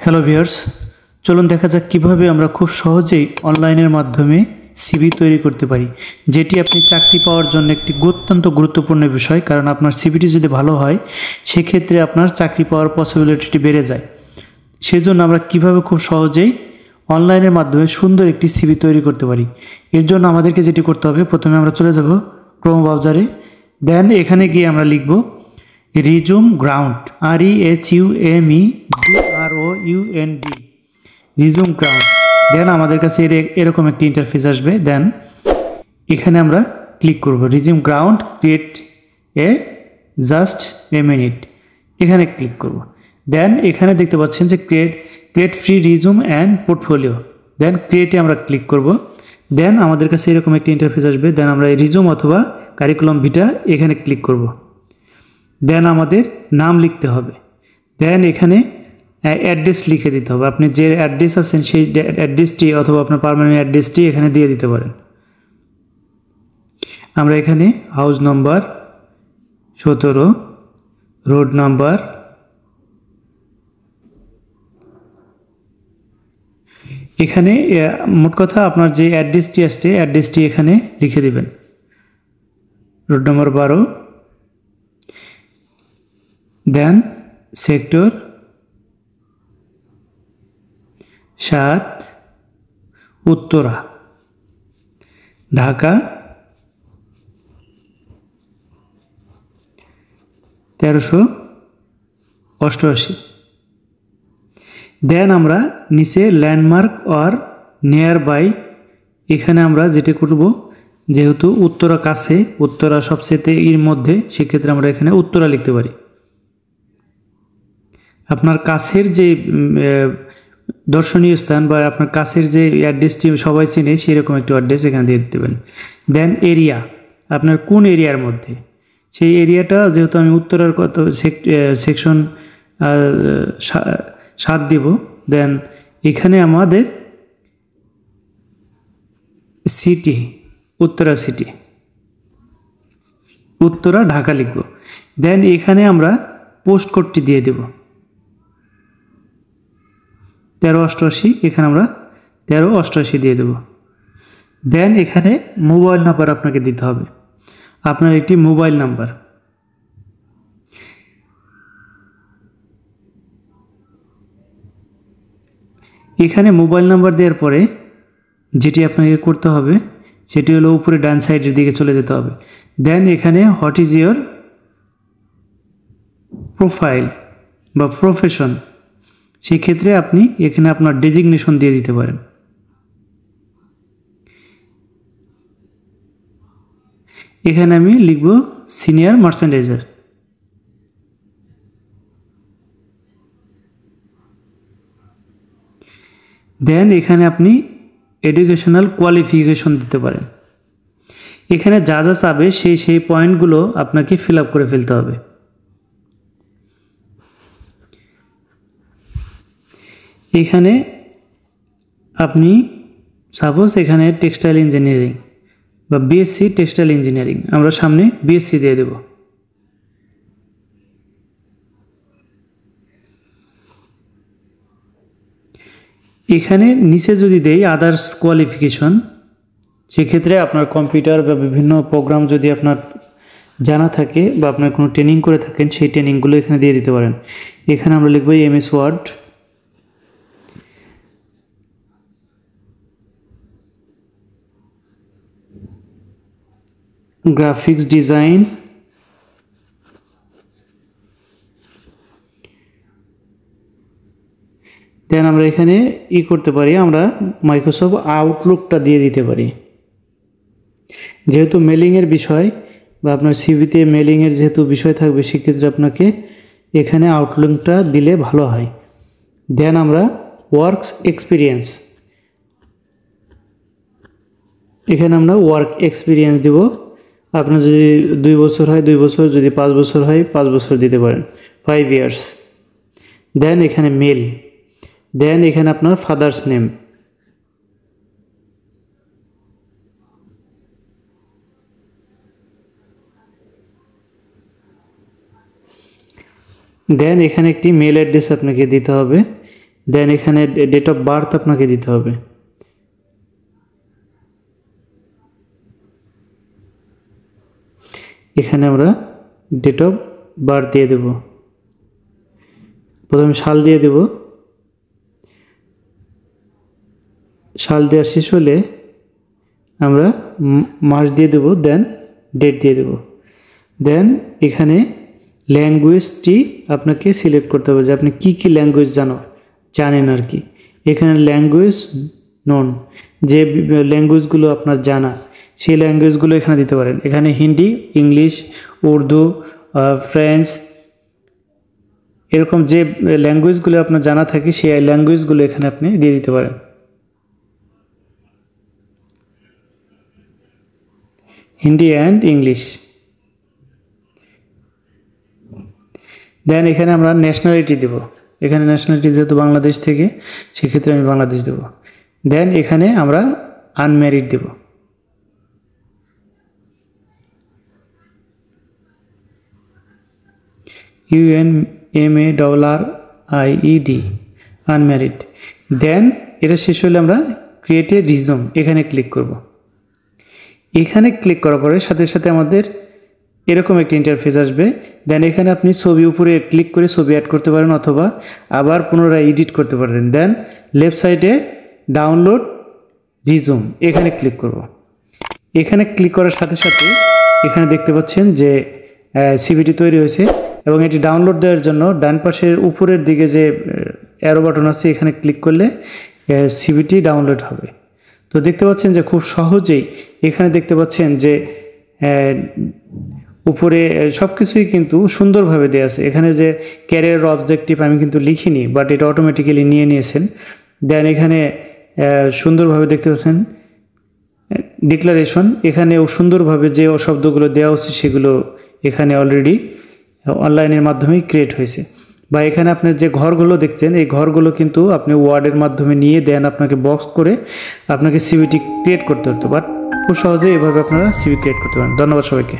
Hello viewers, চলুন দেখা যাক কিভাবে আমরা খুব সহজেই অনলাইনের মাধ্যমে সিভি তৈরি করতে পারি, যেটি আপনি চাকরি পাওয়ার জন্য একটি অত্যন্ত গুরুত্বপূর্ণ বিষয়। কারণ আপনার সিভিটি যদি ভালো হয় সেক্ষেত্রে আপনার চাকরি পাওয়ার পসিবিলিটি বেড়ে যায়। সেজন্য আমরা কিভাবে খুব সহজেই অনলাইনের মাধ্যমে সুন্দর একটি সিভি তৈরি করতে পারি, এর জন্য আমাদেরকে যেটি করতে হবে, প্রথমে আমরা চলে যাব ক্রোম ব্রাউজারে। দেন এখানে গিয়ে আমরা লিখব resume ground, REZUME GROUND, resume ground. Then আমাদের কাছে এরকম একটি ইন্টারফেস আসবে। দেন এখানে আমরা ক্লিক করব resume ground, create a just a minute, এখানে ক্লিক করব। দেন এখানে দেখতে পাচ্ছেন যে create free resume and portfolio. Then ক্রিয়েটে আমরা ক্লিক করব। দেন আমাদের কাছে এরকম একটি ইন্টারফেস আসবে। দেন আমরা এই রিজুম অথবা কারিকুলাম ভিটা এখানে ক্লিক করব। দেন আমাদের নাম লিখতে হবে। দেন এখানে অ্যাড্রেস লিখে দিতে হবে। আপনি যে অ্যাড্রেস আছেন সেই অ্যাড্রেসটি অথবা আপনার পার্মানেন্ট অ্যাড্রেসটি এখানে দিয়ে দিতে পারেন। আমরা এখানে হাউস নাম্বার 17, রোড নাম্বার, এখানে মোট কথা আপনার যে অ্যাড্রেসটি আসছে অ্যাড্রেসটি এখানে লিখে দিবেন। রোড নাম্বার 12, দেন সেক্টর 7, উত্তরা, ঢাকা 1388। দেন আমরা নিচে ল্যান্ডমার্ক অর নিয়ার বাই, এখানে আমরা যেটা করব, যেহেতু উত্তরা কাছে, উত্তরা সবচেয়ে এর মধ্যে, সেক্ষেত্রে আমরা এখানে উত্তরা লিখতে পারি। আপনার কাছের যে দর্শনীয় স্থান বা আপনার কাছের যে অ্যাড্রেসটি সবাই চেনে সেরকম একটি অ্যাড্রেস এখানে দিয়ে দিতে পারেন। দেন এরিয়া, আপনার কোন এরিয়ার মধ্যে, সেই এরিয়াটা যেহেতু আমি উত্তরার কত সেকশন 7 দিব। দেন এখানে আমাদের সিটি, উত্তরা সিটি, উত্তরা ঢাকা লিখব। দেন এখানে আমরা পোস্ট কোডটি দিয়ে দেব 1388, এখানে আমরা 1388 দিয়ে দেব। দেন এখানে মোবাইল নাম্বার আপনাকে দিতে হবে, আপনার একটি মোবাইল নাম্বার। এখানে মোবাইল নাম্বার দেওয়ার পরে যেটি আপনাকে করতে হবে সেটি হলো উপরে ডান সাইডের দিকে চলে যেতে হবে। দেন এখানে হোয়াট ইজ ইয়োর প্রোফাইল বা প্রফেশন, সেক্ষেত্রে আপনি এখানে আপনার ডেজিগনেশন দিয়ে দিতে পারেন। এখানে আমি লিখব সিনিয়র মার্চেন্ডাইজার। দেন এখানে আপনি এডুকেশনাল কোয়ালিফিকেশন দিতে পারেন। এখানে যা যা চাবে সেই পয়েন্টগুলো আপনাকে ফিল আপ করে ফেলতে হবে। এখানে আপনি সাপোজ এখানে টেক্সটাইল ইঞ্জিনিয়ারিং বা বিএসসি টেক্সটাইল ইঞ্জিনিয়ারিং, আমরা সামনে বিএসসি দিয়ে দেব। এখানে নিচে যদি দেই আদার্স কোয়ালিফিকেশন, সেক্ষেত্রে আপনার কম্পিউটার বা বিভিন্ন প্রোগ্রাম যদি আপনার জানা থাকে বা আপনার কোনো ট্রেনিং করে থাকেন সেই ট্রেনিংগুলো এখানে দিয়ে দিতে পারেন। এখানে আমরা লিখব MS ওয়ার্ড, গ্রাফিক্স ডিজাইন, দেন আমরা এখানে করতে পারি, আমরা মাইক্রোসফট আউটলুকটা দিয়ে দিতে পারি। যেহেতু মেলিংয়ের বিষয় বা আপনার সিভিতে মেলিংয়ের যেহেতু বিষয় থাকবে, সেক্ষেত্রে আপনাকে এখানে আউটলুকটা দিলে ভালো হয়। দেন আমরা ওয়ার্কস এক্সপিরিয়েন্স, এখানে আমরা ওয়ার্ক এক্সপিরিয়েন্স দেব। আপনার যদি 2 বছর হয় 2 বছর, যদি 5 বছর হয় 5 বছর দিতে পারেন, 5 ইয়ার্স। দেন এখানে মেল, দেন এখানে আপনার ফাদার্স নেম, দেন এখানে একটি মেল অ্যাড্রেস আপনাকে দিতে হবে। দেন এখানে ডেট অফ বার্থ আপনাকে দিতে হবে। এখানে আমরা ডেট অফ বার্থ দিয়ে দেব। প্রথমে সাল দিয়ে দেব, সাল দেওয়া শেষ হলে আমরা মাস দিয়ে দেব, দেন ডেট দিয়ে দেব। দেন এখানে ল্যাঙ্গুয়েজটি আপনাকে সিলেক্ট করতে হবে যে আপনি কী কী ল্যাঙ্গুয়েজ জানেন আর কি। এখানে ল্যাঙ্গুয়েজ নন, যে ল্যাঙ্গুয়েজগুলো আপনার জানা সেই ল্যাঙ্গুয়েজগুলো এখানে দিতে পারেন। এখানে হিন্দি, ইংলিশ, উর্দু, ফ্রেঞ্চ, এরকম যে ল্যাঙ্গুয়েজগুলো আপনার জানা থাকে সেই ল্যাঙ্গুয়েজগুলো এখানে আপনি দিয়ে দিতে পারেন। Hindi and English. দেন এখানে আমরা ন্যাশনালিটি দেব। এখানে ন্যাশনালিটি যেহেতু বাংলাদেশ থেকে, সেক্ষেত্রে আমি বাংলাদেশ দেব। দেন এখানে আমরা আনম্যারিড দেব। UNMARRIED, unmarried. দেন এটা শেষ হলে আমরা ক্রিয়েট এ রিজুম এখানে ক্লিক করব। এখানে ক্লিক করার পরে সাথে সাথে আমাদের এরকম একটা ইন্টারফেস আসবে। দেন এখানে আপনি ছবি উপরে ক্লিক করে ছবি অ্যাড করতে পারেন অথবা আবার পুনরায় এডিট করতে পারেন। দেন লেফট সাইডে ডাউনলোড রিজুম এখানে ক্লিক করব। এখানে ক্লিক করার সাথে সাথে এখানে দেখতে পাচ্ছেন যে সিভিটি তৈরি হয়েছে এবং এটি ডাউনলোড দেওয়ার জন্য ডান পাশের উপরের দিকে যে অ্যারো বাটন আছে এখানে ক্লিক করলে সিভিটি ডাউনলোড হবে। তো দেখতে পাচ্ছেন যে খুব সহজেই এখানে দেখতে পাচ্ছেন যে উপরে সব কিছুই কিন্তু সুন্দরভাবে দেওয়া আছে। এখানে যে ক্যারিয়ার অবজেক্টিভ আমি কিন্তু লিখিনি, বাট এটা অটোমেটিক্যালি নিয়ে নিয়েছেন। দেন এখানে সুন্দরভাবে দেখতে পাচ্ছেন ডিক্লারেশন, এখানেও সুন্দরভাবে যে শব্দগুলো দেওয়া উচিত সেগুলো এখানে অলরেডি অনলাইনের মাধ্যমেই ক্রিয়েট হয়েছে। বা এখানে আপনার যে ঘরগুলো দেখছেন এই ঘরগুলো কিন্তু আপনি ওয়ার্ডের মাধ্যমে নিয়ে দেন আপনাকে বক্স করে আপনাকে সিভিটি ক্রিয়েট করতে হতো, বাট খুব সহজেই এভাবে আপনারা সিভি ক্রিয়েট করতে পারেন। ধন্যবাদ সবাইকে।